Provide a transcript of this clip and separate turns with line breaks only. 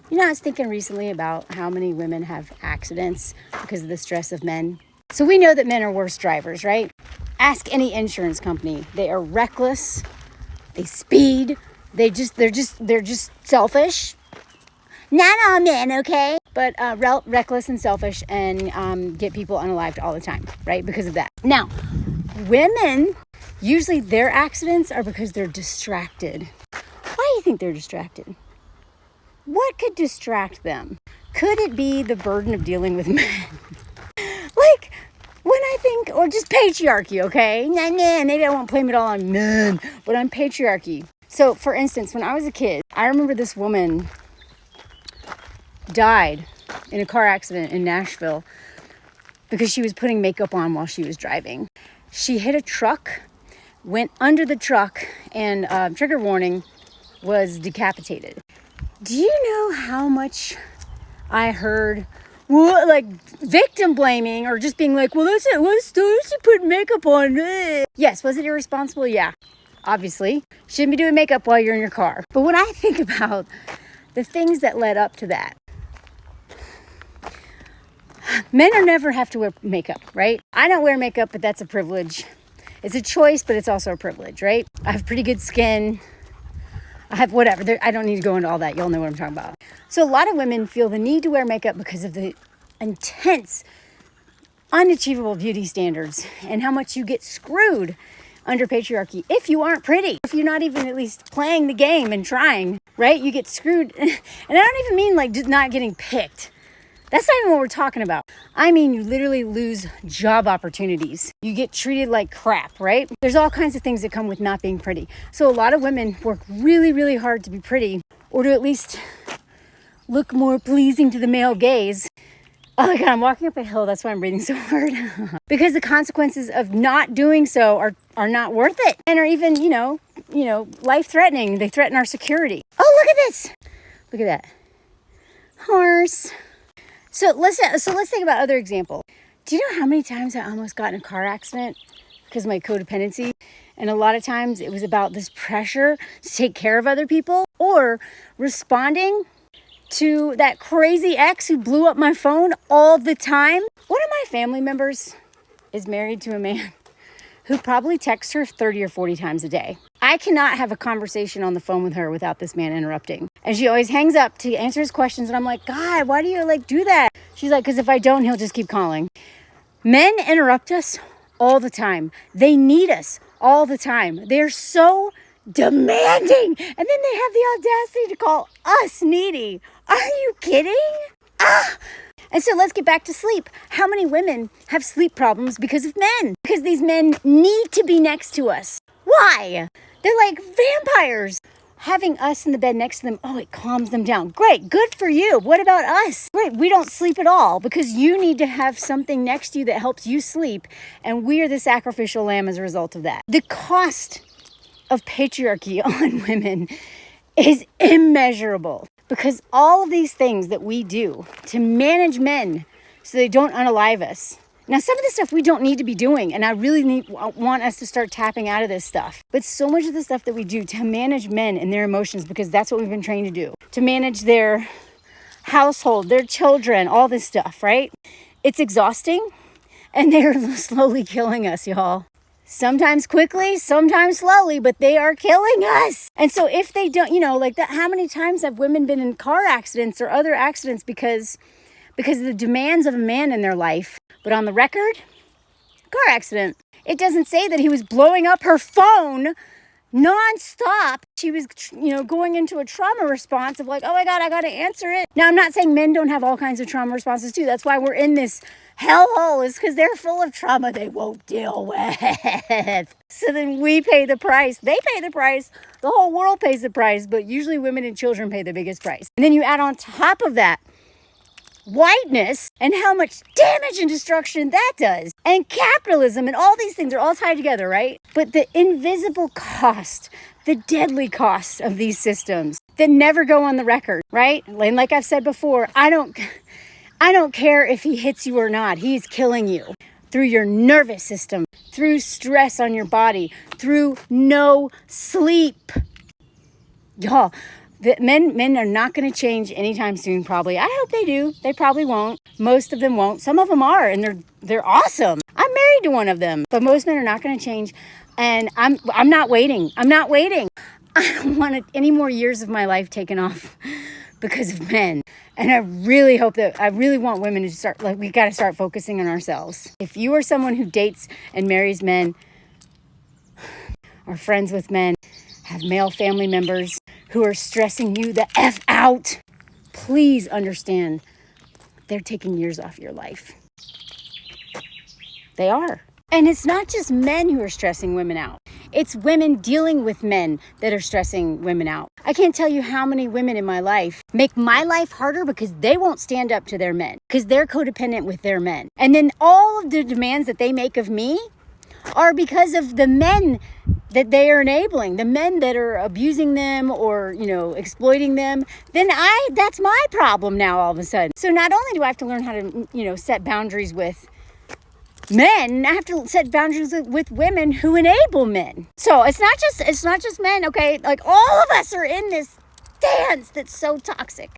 You know, I was thinking recently about how many women have accidents because of the stress of men. So we know that men are worse drivers, right? Ask any insurance company. They are reckless. They speed. They're just selfish. Not all men, okay? But reckless and selfish and get people unalived all the time, right? Because of that. Now, women, usually their accidents are because they're distracted. Why do you think they're distracted? What could distract them? Could it be the burden of dealing with men? Like, when I think, or just patriarchy, okay? Maybe I won't blame it all on men, but on patriarchy. So, for instance, when I was a kid, I remember this woman died in a car accident in Nashville because she was putting makeup on while she was driving. She hit a truck, went under the truck, and trigger warning, was decapitated. Do you know how much I heard, like, victim blaming or just being like, well, that's it. She put makeup on. Yes, was it irresponsible? Yeah, obviously. Shouldn't be doing makeup while you're in your car. But when I think about the things that led up to that, men are never have to wear makeup, right? I don't wear makeup, but that's a privilege. It's a choice, but it's also a privilege, right? I have pretty good skin. I have whatever. I don't need to go into all that. Y'all know what I'm talking about. So a lot of women feel the need to wear makeup because of the intense, unachievable beauty standards and how much you get screwed under patriarchy if you aren't pretty. If you're not even at least playing the game and trying, right? You get screwed. And I don't even mean like not getting picked. That's not even what we're talking about. I mean, you literally lose job opportunities. You get treated like crap, right? There's all kinds of things that come with not being pretty. So a lot of women work really, really hard to be pretty or to at least look more pleasing to the male gaze. Oh my God, I'm walking up a hill. That's why I'm breathing so hard. Because the consequences of not doing so are not worth it and are even, life-threatening. They threaten our security. Oh, look at this. Look at that. Horse. So let's think about other example. Do you know how many times I almost got in a car accident because of my codependency? And a lot of times it was about this pressure to take care of other people or responding to that crazy ex who blew up my phone all the time. One of my family members is married to a man who probably texts her 30 or 40 times a day. I cannot have a conversation on the phone with her without this man interrupting. And she always hangs up to answer his questions. And I'm like, God, why do you do that? She's like, because if I don't, he'll just keep calling. Men interrupt us all the time. They need us all the time. They're so demanding. And then they have the audacity to call us needy. Are you kidding? And so let's get back to sleep. How many women have sleep problems because of men? Because these men need to be next to us. Why? They're like vampires. Having us in the bed next to them, it calms them down. Great, good for you. What about us? Great, we don't sleep at all because you need to have something next to you that helps you sleep. And we are the sacrificial lamb as a result of that. The cost of patriarchy on women is immeasurable. Because all of these things that we do to manage men so they don't unalive us. Now, some of the stuff we don't need to be doing, and I really want us to start tapping out of this stuff. But so much of the stuff that we do to manage men and their emotions, because that's what we've been trained to do, to manage their household, their children, all this stuff, right? It's exhausting, and they're slowly killing us, y'all. Sometimes quickly, sometimes slowly, but they are killing us. And so if they don't, how many times have women been in car accidents or other accidents because of the demands of a man in their life? But on the record, car accident. It doesn't say that he was blowing up her phone nonstop. She was, going into a trauma response of like, oh my God, I got to answer it. Now, I'm not saying men don't have all kinds of trauma responses too. That's why we're in this hellhole, is because they're full of trauma they won't deal with. So then we pay the price. They pay the price. The whole world pays the price, but usually women and children pay the biggest price. And then you add on top of that whiteness and how much damage and destruction that does, and capitalism, and all these things are all tied together, right? But the invisible cost, the deadly cost of these systems that never go on the record, right? And like I've said before, I don't care if he hits you or not. He's killing you through your nervous system, through stress on your body, through no sleep. Y'all, that men are not going to change anytime soon, probably. I hope they do. They probably won't. Most of them won't. Some of them are, and they're awesome. I'm married to one of them. But most men are not going to change. And I'm not waiting. I'm not waiting. I don't want any more years of my life taken off because of men. And I really want women to start, like, we got to start focusing on ourselves. If you are someone who dates and marries men, are friends with men, have male family members who are stressing you the F out, please understand they're taking years off your life. They are. And it's not just men who are stressing women out. It's women dealing with men that are stressing women out. I can't tell you how many women in my life make my life harder because they won't stand up to their men, because they're codependent with their men. And then all of the demands that they make of me are because of the men that they are enabling, the men that are abusing them or, exploiting them. Then that's my problem now all of a sudden. So not only do I have to learn how to, set boundaries with men, I have to set boundaries with women who enable men. So it's not just men, okay? Like, all of us are in this dance that's so toxic.